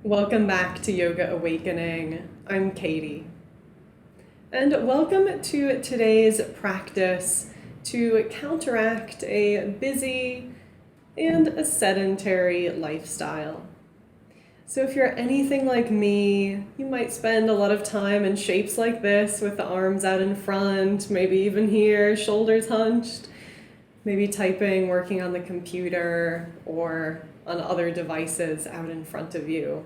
Welcome back to Yoga Awakening. I'm Katie. And welcome to today's practice to counteract a busy and a sedentary lifestyle. So if you're anything like me, you might spend a lot of time in shapes like this with the arms out in front, maybe even here, shoulders hunched, maybe typing, working on the computer, or on other devices out in front of you.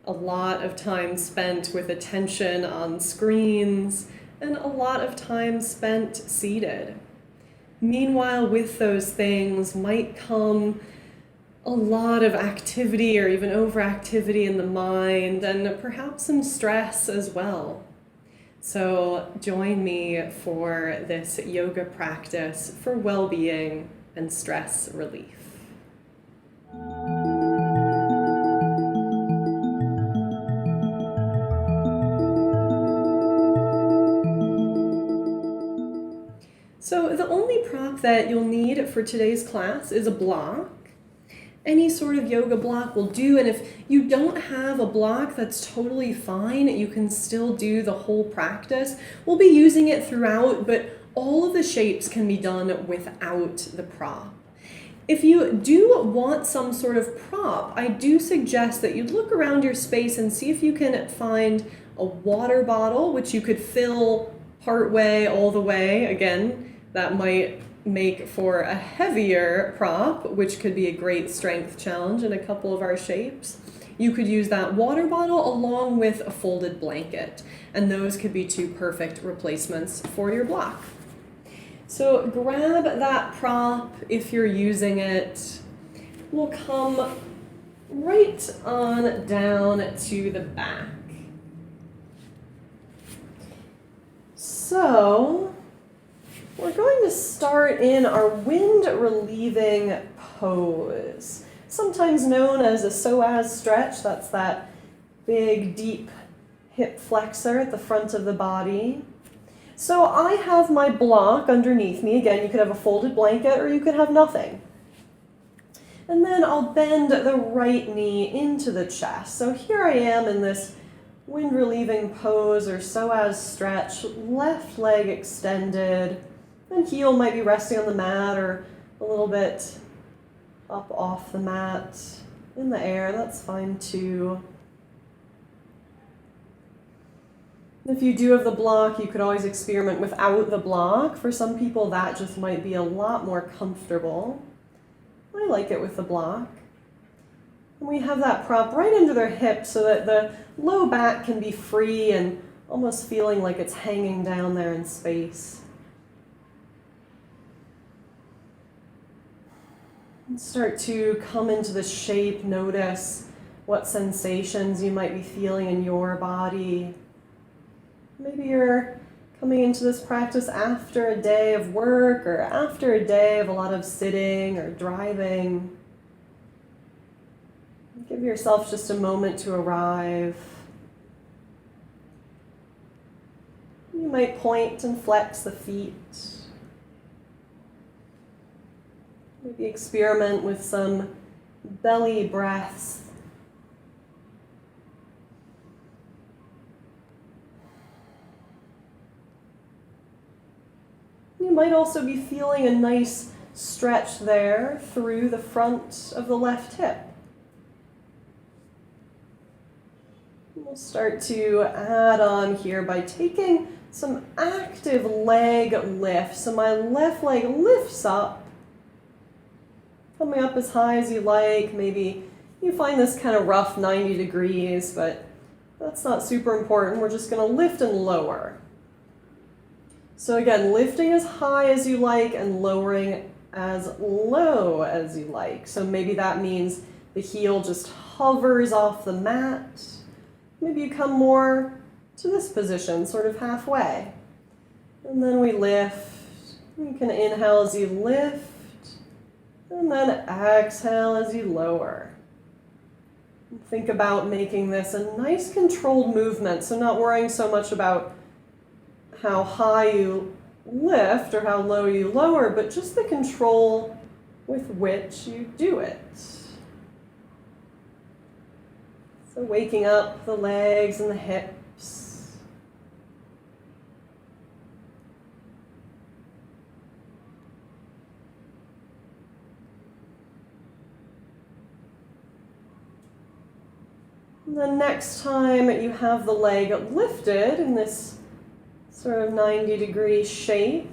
A lot of time spent with attention on screens, and a lot of time spent seated. Meanwhile, with those things might come a lot of activity or even overactivity in the mind, and perhaps some stress as well. So join me for this yoga practice for well-being and stress relief. So the only prop that you'll need for today's class is a block. Any sort of yoga block will do, and if you don't have a block, that's totally fine. You can still do the whole practice. We'll be using it throughout, but all of the shapes can be done without the prop. If you do want some sort of prop, I do suggest that you look around your space and see if you can find a water bottle, which you could fill part way, all the way. Again, that might make for a heavier prop, which could be a great strength challenge in a couple of our shapes. You could use that water bottle along with a folded blanket, and those could be two perfect replacements for your block. So grab that prop if you're using it. We'll come right on down to the back. So we're going to start in our wind relieving pose, sometimes known as a psoas stretch. That's that big, deep hip flexor at the front of the body. So I have my block underneath me. Again, you could have a folded blanket or you could have nothing. And then I'll bend the right knee into the chest. So here I am in this wind relieving pose or psoas stretch, left leg extended, and heel might be resting on the mat or a little bit up off the mat in the air. That's fine too. If you do have the block, you could always experiment without the block. For some people, that just might be a lot more comfortable. I like it with the block. And we have that prop right under their hips so that the low back can be free and almost feeling like it's hanging down there in space. And start to come into the shape, notice what sensations you might be feeling in your body. Maybe you're coming into this practice after a day of work or after a day of a lot of sitting or driving. Give yourself just a moment to arrive. You might point and flex the feet. Maybe experiment with some belly breaths. You might also be feeling a nice stretch there through the front of the left hip. We'll start to add on here by taking some active leg lift. So my left leg lifts up, coming up as high as you like. Maybe you find this kind of rough 90 degrees, but that's not super important. We're just going to lift and lower. So again, lifting as high as you like and lowering as low as you like. So maybe that means the heel just hovers off the mat. Maybe you come more to this position, sort of halfway. And then we lift. You can inhale as you lift, and then exhale as you lower. Think about making this a nice controlled movement, so not worrying so much about how high you lift or how low you lower, but just the control with which you do it. So waking up the legs and the hips. And then next time you have the leg lifted in this sort of 90-degree shape,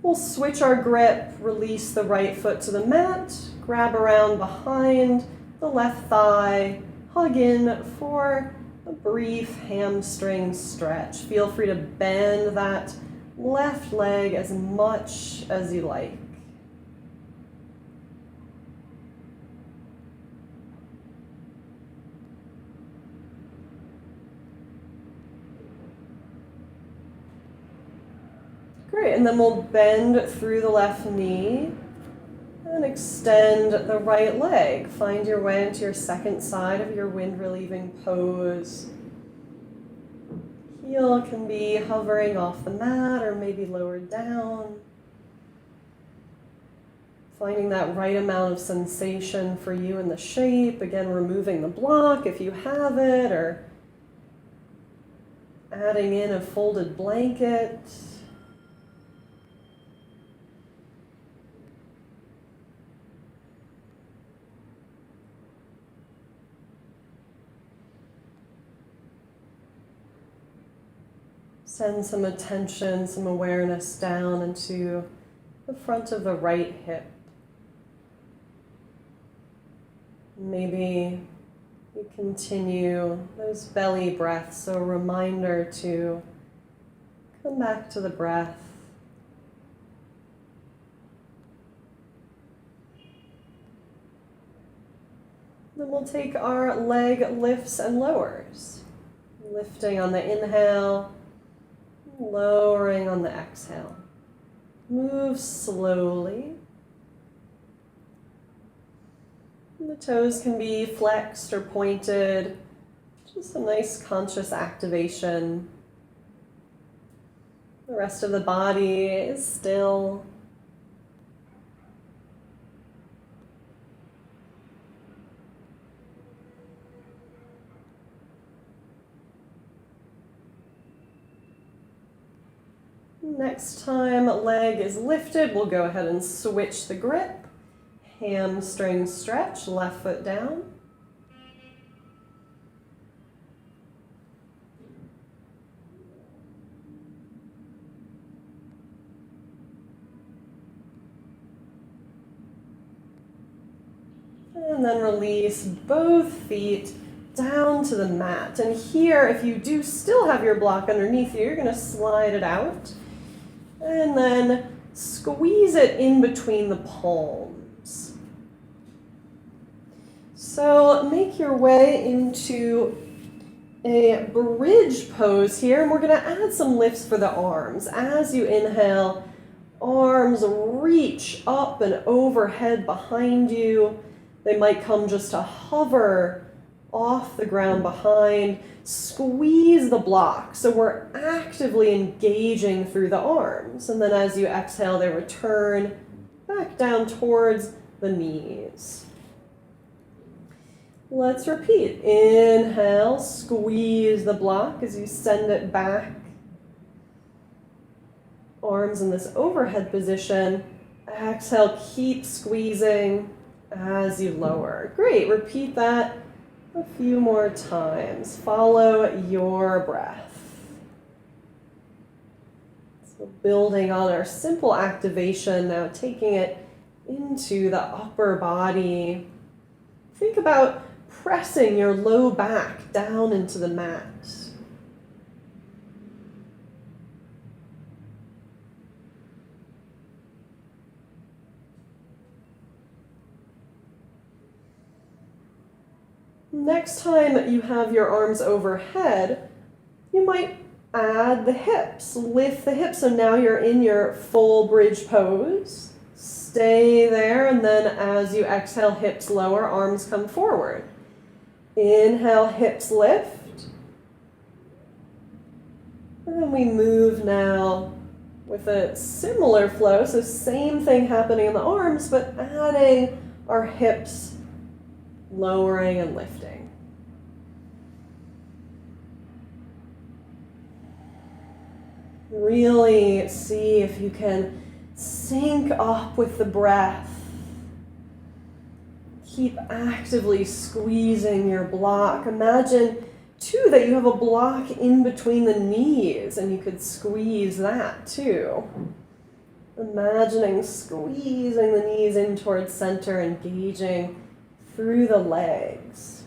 we'll switch our grip, release the right foot to the mat, grab around behind the left thigh, hug in for a brief hamstring stretch. Feel free to bend that left leg as much as you like. Great, and then we'll bend through the left knee and extend the right leg. Find your way into your second side of your wind relieving pose. Heel can be hovering off the mat or maybe lowered down. Finding that right amount of sensation for you in the shape. Again, removing the block if you have it, or adding in a folded blanket. Send some attention, some awareness down into the front of the right hip. Maybe you continue those belly breaths, so a reminder to come back to the breath. Then we'll take our leg lifts and lowers. Lifting on the inhale, lowering on the exhale. Move slowly. The toes can be flexed or pointed. Just a nice conscious activation. The rest of the body is still. Next time leg is lifted, we'll go ahead and switch the grip. Hamstring stretch, left foot down. And then release both feet down to the mat. And here, if you do still have your block underneath you, you're going to slide it out. And then squeeze it in between the palms. So make your way into a bridge pose here, and we're going to add some lifts for the arms. As you inhale, arms reach up and overhead behind you. They might come just to hover off the ground behind. Squeeze the block, so we're actively engaging through the arms. And then as you exhale, they return back down towards the knees. Let's repeat. Inhale, squeeze the block as you send it back. Arms in this overhead position. Exhale, keep squeezing as you lower. Great, repeat that a few more times. Follow your breath. So building on our simple activation, now taking it into the upper body. Think about pressing your low back down into the mat. Next time you have your arms overhead, you might add the hips. Lift the hips, so now you're in your full bridge pose. Stay there, and then as you exhale, hips lower, arms come forward. Inhale, hips lift. And then we move now with a similar flow, so same thing happening in the arms, but adding our hips, lowering and lifting. Really see if you can sync up with the breath. Keep actively squeezing your block. Imagine, too, that you have a block in between the knees, and you could squeeze that, too. Imagining squeezing the knees in towards center, engaging through the legs.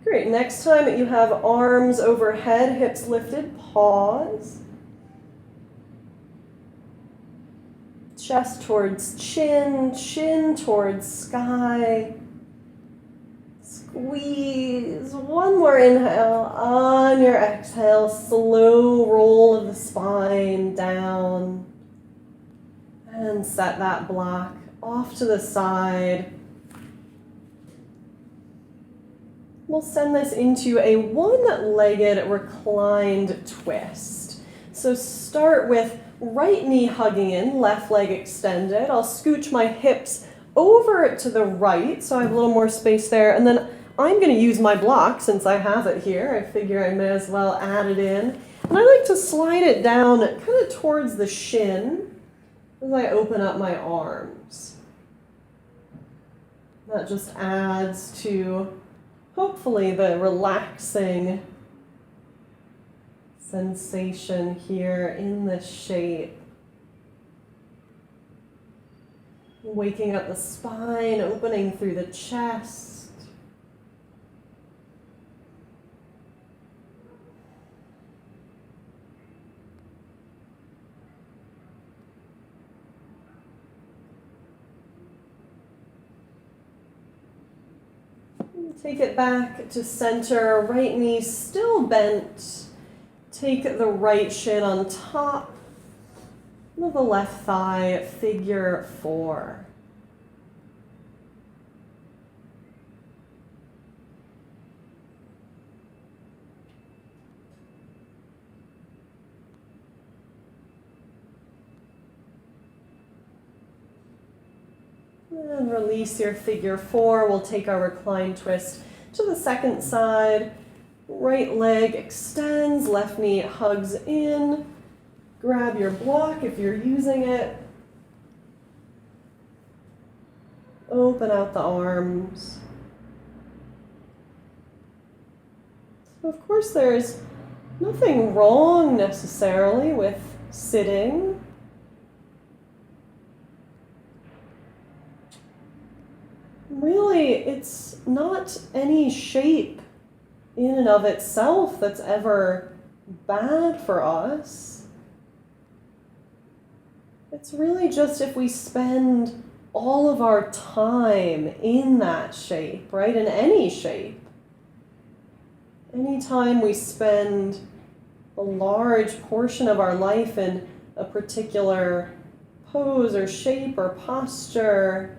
Great. Next time you have arms overhead, hips lifted, pause. Chest towards chin, chin towards sky. Squeeze. One more inhale. On your exhale, slow roll of the spine down. And set that block off to the side. We'll send this into a one-legged reclined twist. So start with right knee hugging in, left leg extended. I'll scooch my hips over to the right, so I have a little more space there. And then I'm going to use my block since I have it here. I figure I may as well add it in. And I like to slide it down kind of towards the shin as I open up my arms. That just adds to, hopefully, the relaxing sensation here in this shape. Waking up the spine, opening through the chest. Take it back to center, right knee still bent. Take the right shin on top of the left thigh, figure 4. And release your figure 4. We'll take our reclined twist to the second side. Right leg extends, left knee hugs in. Grab your block if you're using it. Open out the arms. So of course there's nothing wrong necessarily with sitting. Really, it's not any shape in and of itself that's ever bad for us. It's really just if we spend all of our time in that shape, right? In any shape. Anytime we spend a large portion of our life in a particular pose or shape or posture,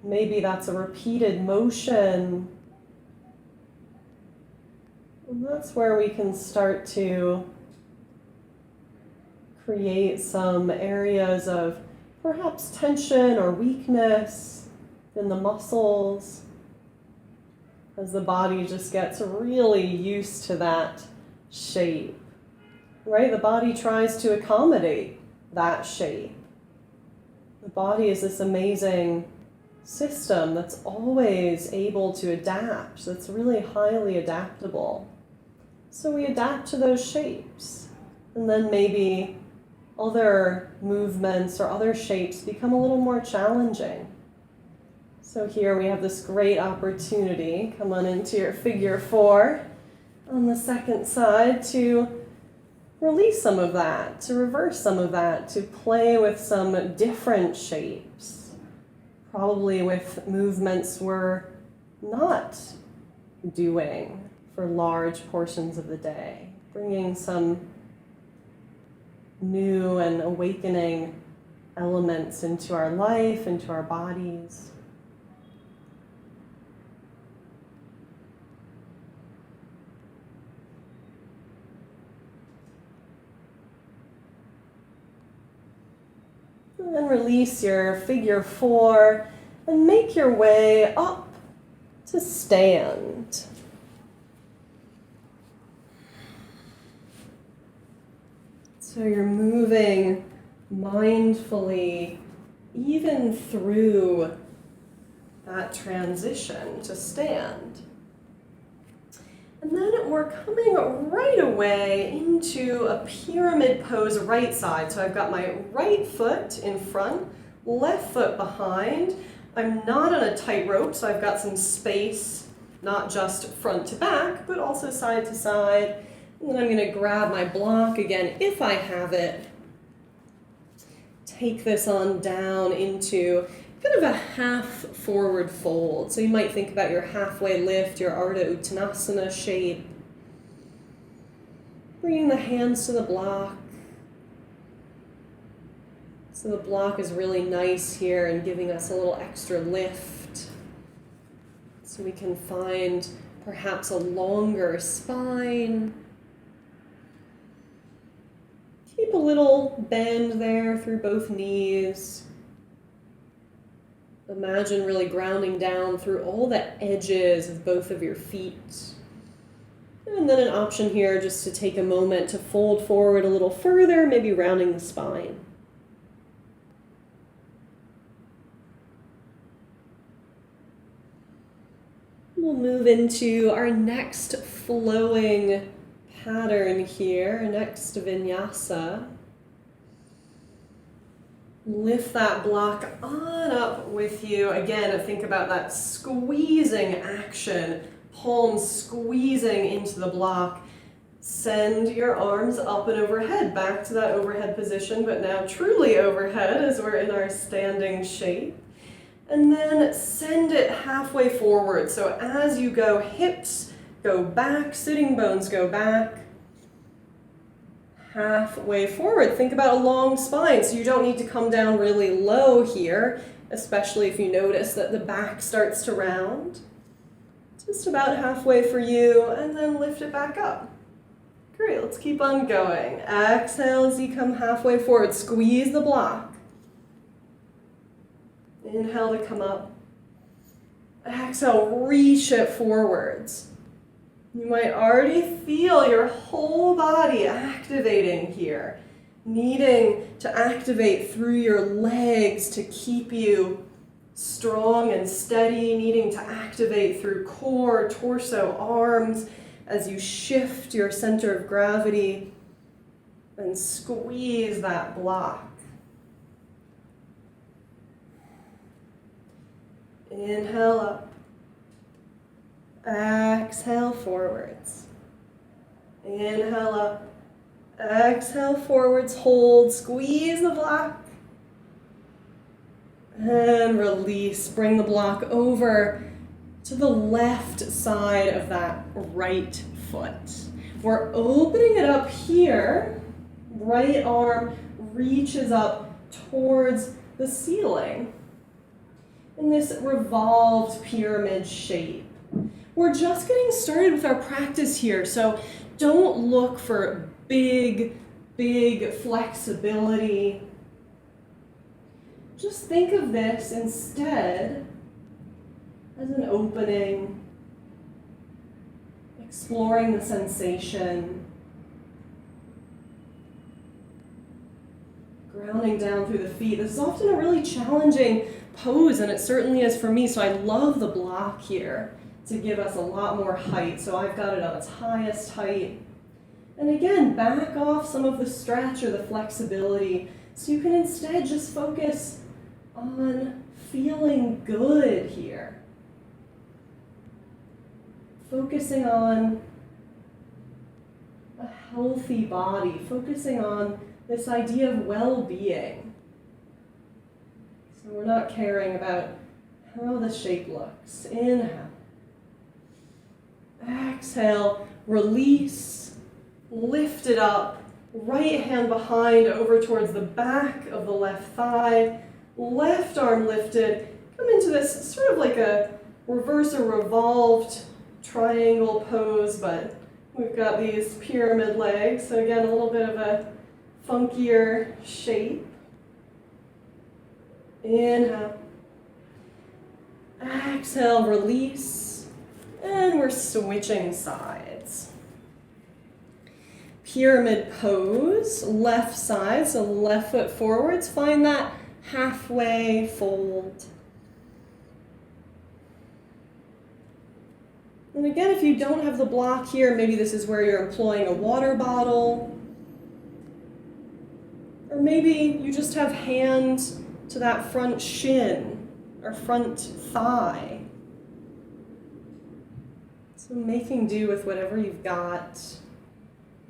maybe that's a repeated motion. And that's where we can start to create some areas of perhaps tension or weakness in the muscles as the body just gets really used to that shape, right? The body tries to accommodate that shape. The body is this amazing system that's always able to adapt, that's really highly adaptable. So we adapt to those shapes, and then maybe other movements or other shapes become a little more challenging. So here we have this great opportunity, come on into your figure 4 on the second side, to release some of that, to reverse some of that, to play with some different shapes, probably with movements we're not doing for large portions of the day, bringing some new and awakening elements into our life, into our bodies. And then release your figure 4 and make your way up to stand. So you're moving mindfully even through that transition to stand. And then we're coming right away into a pyramid pose right side. So I've got my right foot in front, left foot behind. I'm not on a tightrope, so I've got some space, not just front to back, but also side to side. And then I'm going to grab my block again, if I have it. Take this on down into kind of a half forward fold. So you might think about your halfway lift, your Ardha Uttanasana shape. Bringing the hands to the block. So the block is really nice here and giving us a little extra lift. So we can find perhaps a longer spine. Keep a little bend there through both knees. Imagine really grounding down through all the edges of both of your feet. And then an option here just to take a moment to fold forward a little further, maybe rounding the spine. We'll move into our next flowing pattern here, next vinyasa. Lift that block on up with you. Again, think about that squeezing action, palms squeezing into the block. Send your arms up and overhead, back to that overhead position, but now truly overhead as we're in our standing shape. And then send it halfway forward. So as you go, hips go back, sitting bones go back. Halfway forward. Think about a long spine, so you don't need to come down really low here, especially if you notice that the back starts to round. Just about halfway for you, and then lift it back up. Great, let's keep on going. Exhale as you come halfway forward. Squeeze the block. Inhale to come up. Exhale, reach it forwards. You might already feel your whole body activating here, needing to activate through your legs to keep you strong and steady, needing to activate through core, torso, arms as you shift your center of gravity and squeeze that block. Inhale up. Exhale forwards. Inhale up. Exhale forwards. Hold. Squeeze the block. And release. Bring the block over to the left side of that right foot. We're opening it up here. Right arm reaches up towards the ceiling in this revolved pyramid shape. We're just getting started with our practice here, so don't look for big flexibility. Just think of this instead as an opening, exploring the sensation, grounding down through the feet. This is often a really challenging pose, and it certainly is for me, so I love the block here to give us a lot more height. So I've got it on its highest height. And again, back off some of the stretch or the flexibility so you can instead just focus on feeling good here. Focusing on a healthy body, focusing on this idea of well-being. So we're not caring about how the shape looks. Inhale. Exhale, release, lift it up, right hand behind over towards the back of the left thigh, left arm lifted, come into this sort of like a reverse or revolved triangle pose, but we've got these pyramid legs, so again, a little bit of a funkier shape. Inhale. Exhale, release. And we're switching sides. pyramid pose, left side, so left foot forwards. Find that halfway fold. And again, if you don't have the block here, maybe this is where you're employing a water bottle. Or maybe you just have hands to that front shin or front thigh. So making do with whatever you've got.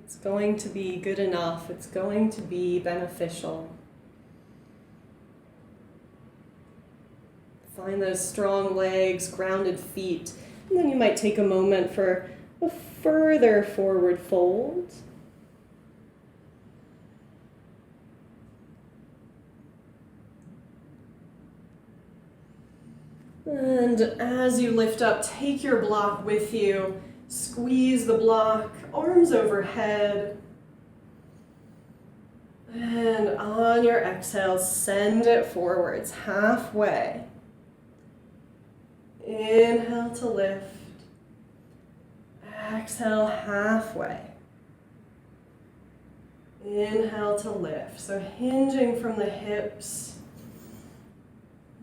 It's going to be good enough. It's going to be beneficial. Find those strong legs, grounded feet. And then you might take a moment for a further forward fold. And as you lift up, take your block with you. Squeeze the block, arms overhead. And on your exhale, send it forwards, halfway. Inhale to lift. Exhale halfway. Inhale to lift. So hinging from the hips.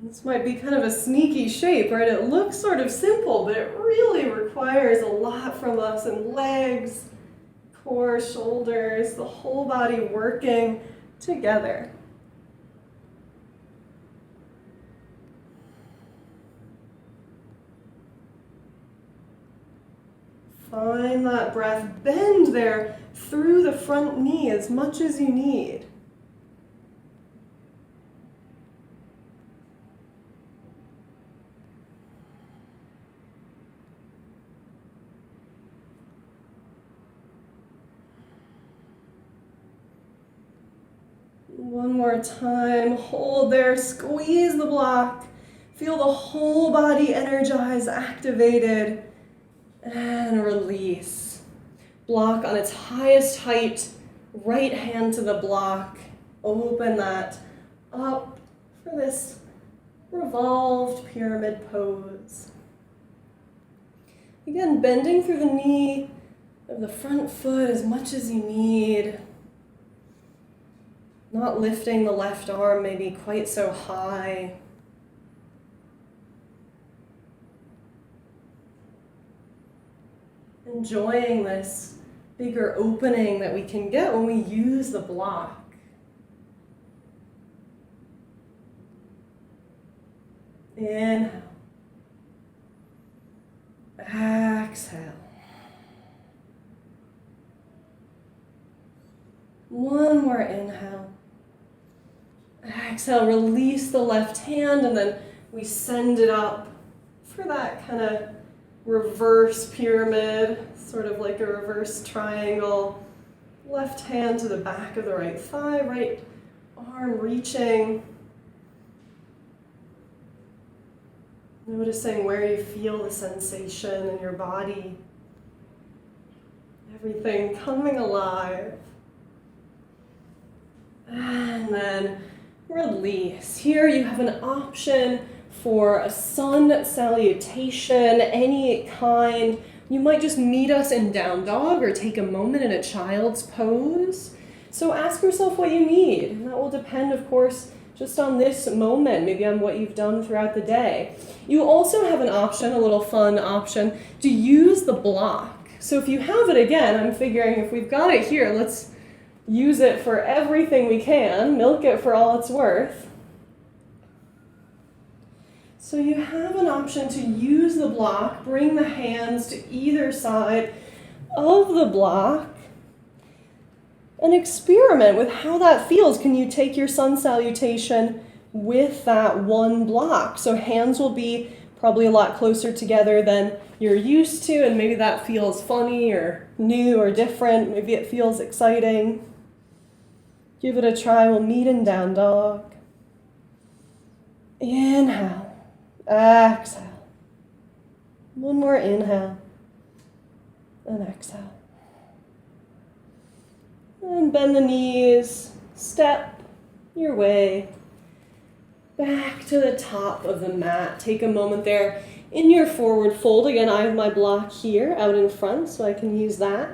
This might be kind of a sneaky shape, right? It looks sort of simple, but it really requires a lot from us in legs, core, shoulders, the whole body working together. Find that breath. Bend there through the front knee as much as you need. One more time, hold there, squeeze the block, feel the whole body energized, activated, and release. Block on its highest height, right hand to the block, open that up for this revolved pyramid pose. Again, bending through the knee of the front foot as much as you need. Not lifting the left arm maybe quite so high. Enjoying this bigger opening that we can get when we use the block. Inhale. Exhale. One more inhale. Exhale, release the left hand, and then we send it up for that kind of reverse pyramid, sort of like a reverse triangle. Left hand to the back of the right thigh, right arm reaching. Noticing where you feel the sensation in your body. Everything coming alive. And then release. Here you have an option for a sun salutation, any kind. You might just meet us in down dog or take a moment in a child's pose. So ask yourself what you need. And that will depend, of course, just on this moment, maybe on what you've done throughout the day. You also have an option, a little fun option, to use the block. So if you have it again, I'm figuring if we've got it here, let's use it for everything we can, milk it for all it's worth. So you have an option to use the block, bring the hands to either side of the block, and experiment with how that feels. Can you take your sun salutation with that one block? So hands will be probably a lot closer together than you're used to, and maybe that feels funny or new or different. Maybe it feels exciting. Give it a try. We'll meet in down dog. Inhale. Exhale. One more inhale. And exhale. And bend the knees. Step your way back to the top of the mat. Take a moment there in your forward fold. Again, I have my block here out in front, so I can use that.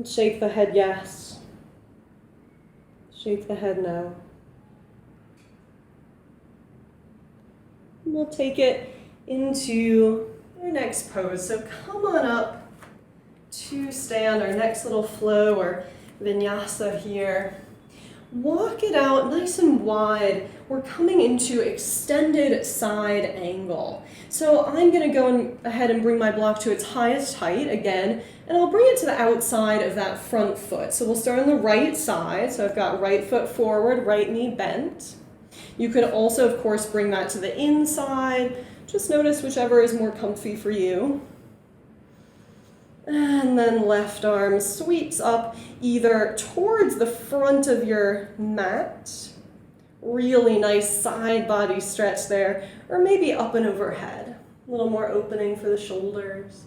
And shake the head yes. Shake the head no. And we'll take it into our next pose. So come on up to stand, our next little flow or vinyasa here. Walk it out nice and wide. We're coming into extended side angle. So I'm going to go ahead and bring my block to its highest height again, and I'll bring it to the outside of that front foot. So we'll start on the right side. So I've got right foot forward, right knee bent. You could also, of course, bring that to the inside. Just notice whichever is more comfy for you. And then left arm sweeps up either towards the front of your mat, really nice side body stretch there, or maybe up and overhead. A little more opening for the shoulders,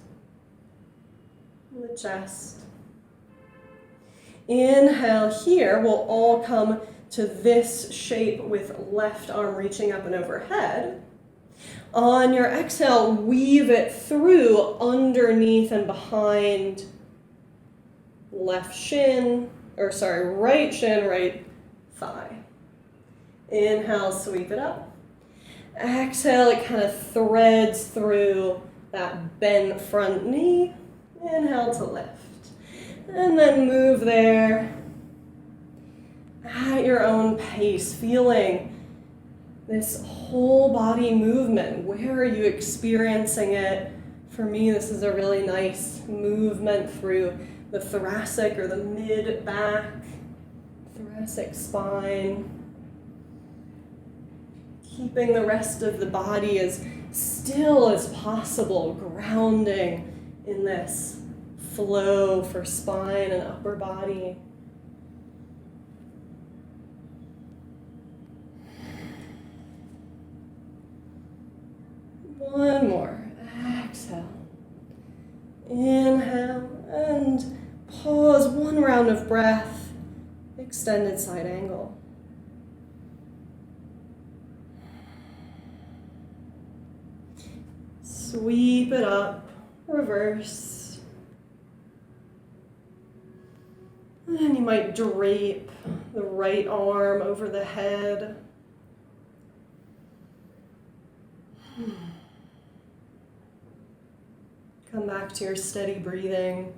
and the chest. Inhale here, we'll all come to this shape with left arm reaching up and overhead. On your exhale, weave it through underneath and behind right shin, right thigh. Inhale, sweep it up. Exhale, it kind of threads through that bent front knee. Inhale to lift. And then move there at your own pace, feeling this whole body movement. Where are you experiencing it? For me, this is a really nice movement through the thoracic or the mid-back, thoracic spine. Keeping the rest of the body as still as possible, grounding in this flow for spine and upper body. One more. Exhale. Inhale and pause. One round of breath. Extended side angle. Sweep it up. Reverse. And you might drape the right arm over the head. Come back to your steady breathing.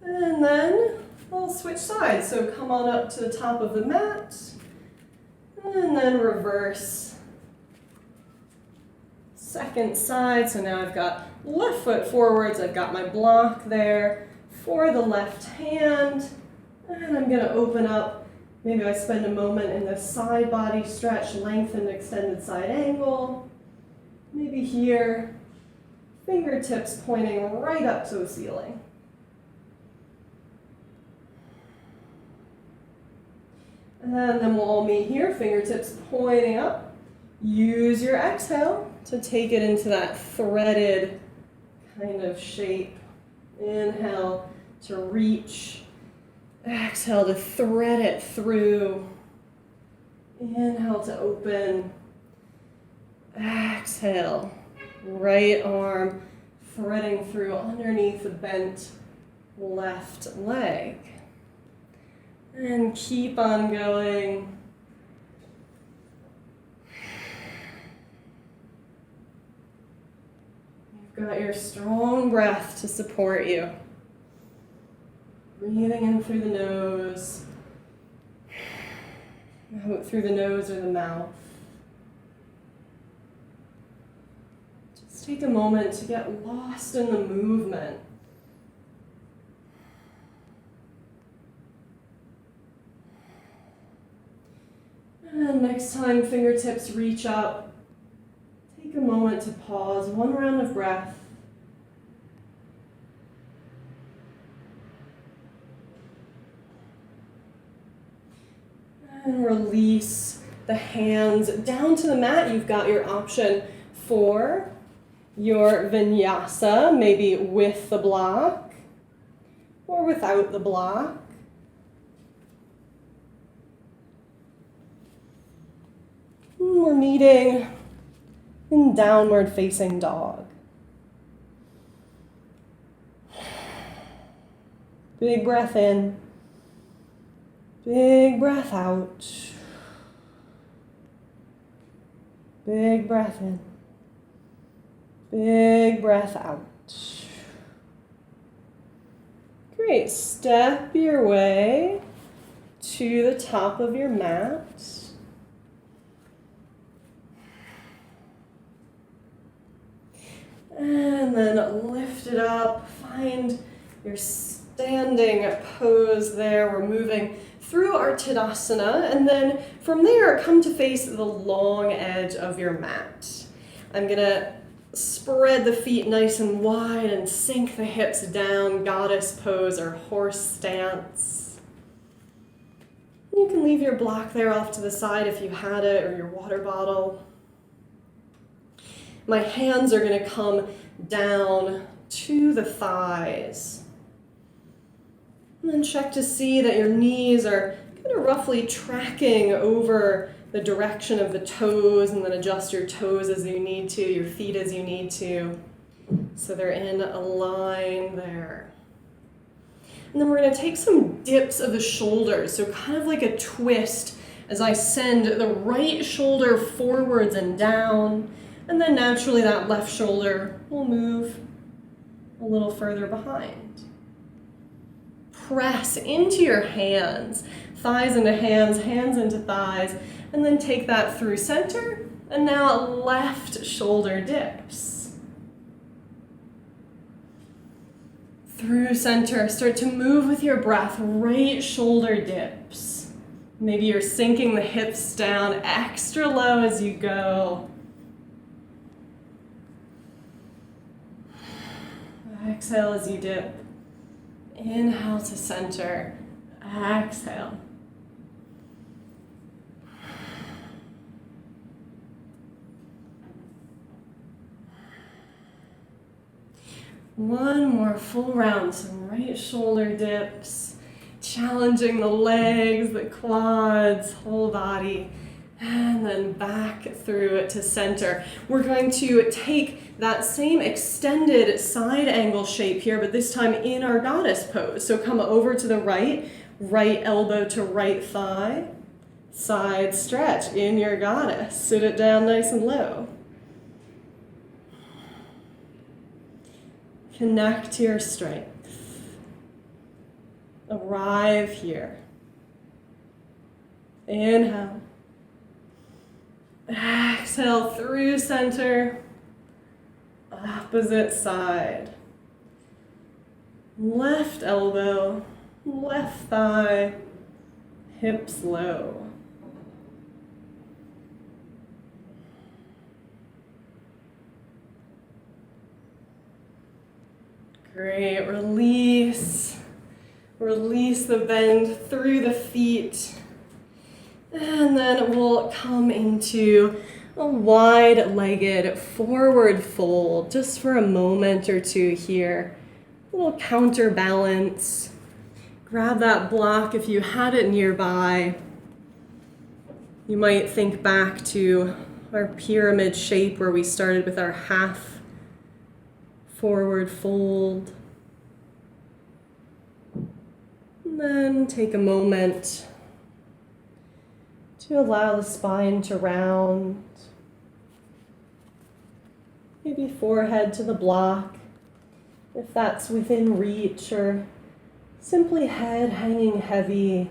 And then we'll switch sides. So come on up to the top of the mat. And then reverse. Second side. So now I've got left foot forwards. I've got my block there for the left hand. And I'm going to open up. Maybe I spend a moment in this side body stretch, lengthened extended side angle. Maybe here. Fingertips pointing right up to the ceiling. And then we'll all meet here, fingertips pointing up. Use your exhale to take it into that threaded kind of shape. Inhale to reach. Exhale to thread it through. Inhale to open. Exhale. Right arm threading through underneath the bent left leg. And keep on going. You've got your strong breath to support you. Breathing in through the nose, out through the nose or the mouth. Take a moment to get lost in the movement. And next time fingertips reach up, take a moment to pause, one round of breath. And release the hands down to the mat. You've got your option for your vinyasa, maybe with the block or without the block. We're meeting in downward facing dog. Big breath in. Big breath out. Big breath in. Big breath out. Great. Step your way to the top of your mat. And then lift it up. Find your standing pose there. We're moving through our Tadasana, and then from there, come to face the long edge of your mat. I'm gonna spread the feet nice and wide and sink the hips down, goddess pose or horse stance. You can leave your block there off to the side if you had it, or your water bottle. My hands are gonna come down to the thighs. And then check to see that your knees are kind of roughly tracking over the direction of the toes, and then adjust your toes as you need to, your feet as you need to, so they're in a line there. And then we're going to take some dips of the shoulders, so kind of like a twist as I send the right shoulder forwards and down, and then naturally that left shoulder will move a little further behind. Press into your hands, thighs into hands, hands into thighs, and then take that through center, and now left shoulder dips. Through center, start to move with your breath, right shoulder dips. Maybe you're sinking the hips down extra low as you go. Exhale as you dip. Inhale to center, exhale. One more full round, some right shoulder dips, challenging the legs, the quads, whole body, and then back through it to center. We're going to take that same extended side angle shape here, but this time in our goddess pose. So come over to the right, right elbow to right thigh, side stretch in your goddess. Sit it down nice and low. Connect to your strength. Arrive here. Inhale. Exhale through center. Opposite side. Left elbow, left thigh, hips low. Great, release. Release the bend through the feet. And then we'll come into a wide-legged forward fold just for a moment or two here. A little counterbalance. Grab that block if you had it nearby. You might think back to our pyramid shape where we started with our half forward fold. And then take a moment to allow the spine to round. Maybe forehead to the block, if that's within reach, or simply head hanging heavy.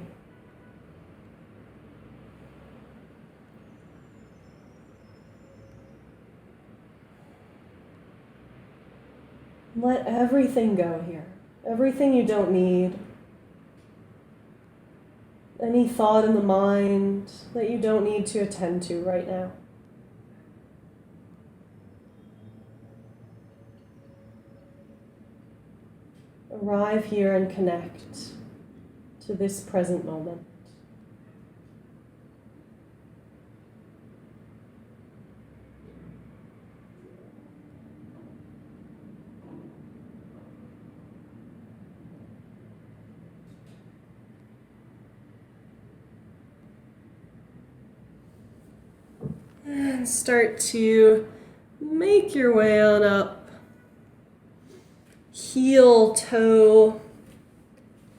Let everything go here, everything you don't need. Any thought in the mind that you don't need to attend to right now. Arrive here and connect to this present moment. And start to make your way on up. Heel, toe,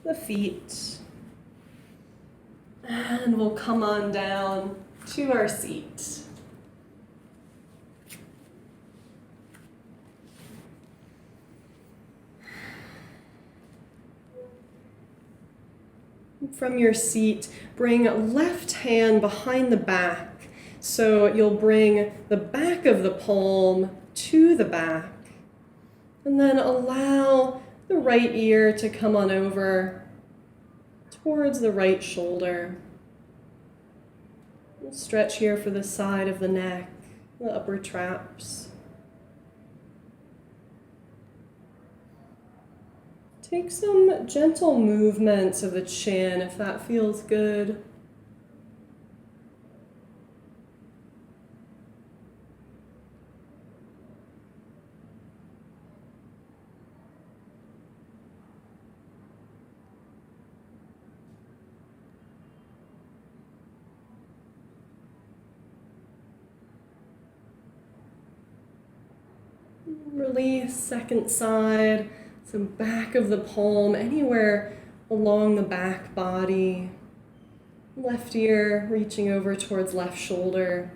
the feet. And we'll come on down to our seat. From your seat, bring left hand behind the back. So you'll bring the back of the palm to the back. And then allow the right ear to come on over towards the right shoulder. We'll stretch here for the side of the neck, the upper traps. Take some gentle movements of the chin if that feels good. Release, second side. So back of the palm, anywhere along the back body. Left ear reaching over towards left shoulder.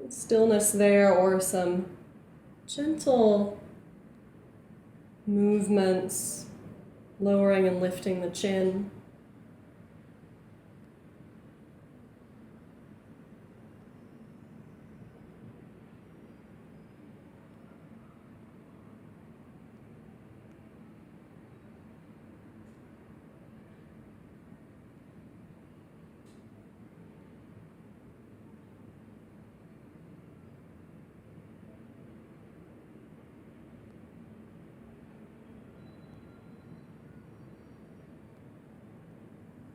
Stillness there, or some gentle movements, lowering and lifting the chin.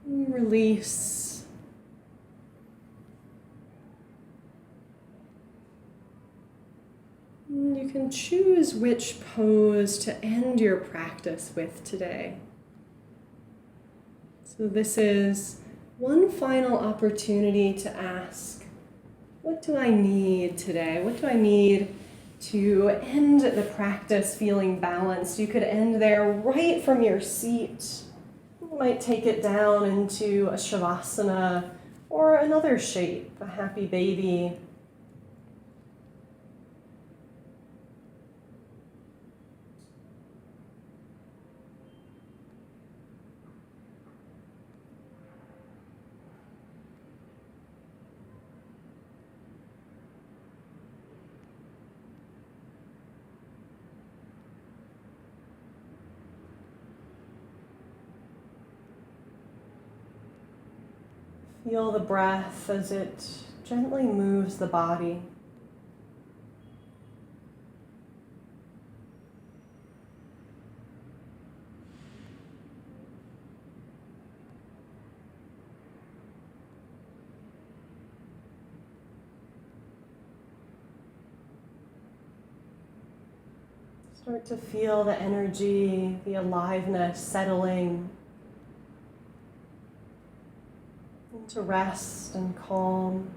Release. And you can choose which pose to end your practice with today. So this is one final opportunity to ask, what do I need today? What do I need to end the practice feeling balanced? You could end there right from your seat. You might take it down into a shavasana or another shape, a happy baby. Feel the breath as it gently moves the body. Start to feel the energy, the aliveness settling into rest and calm.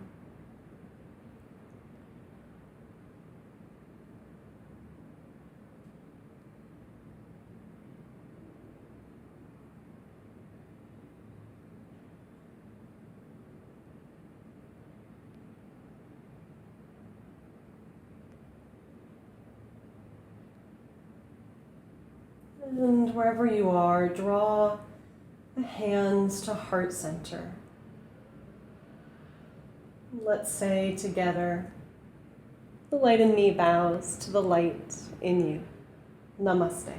And wherever you are, draw the hands to heart center. Let's say together, the light in me bows to the light in you. Namaste.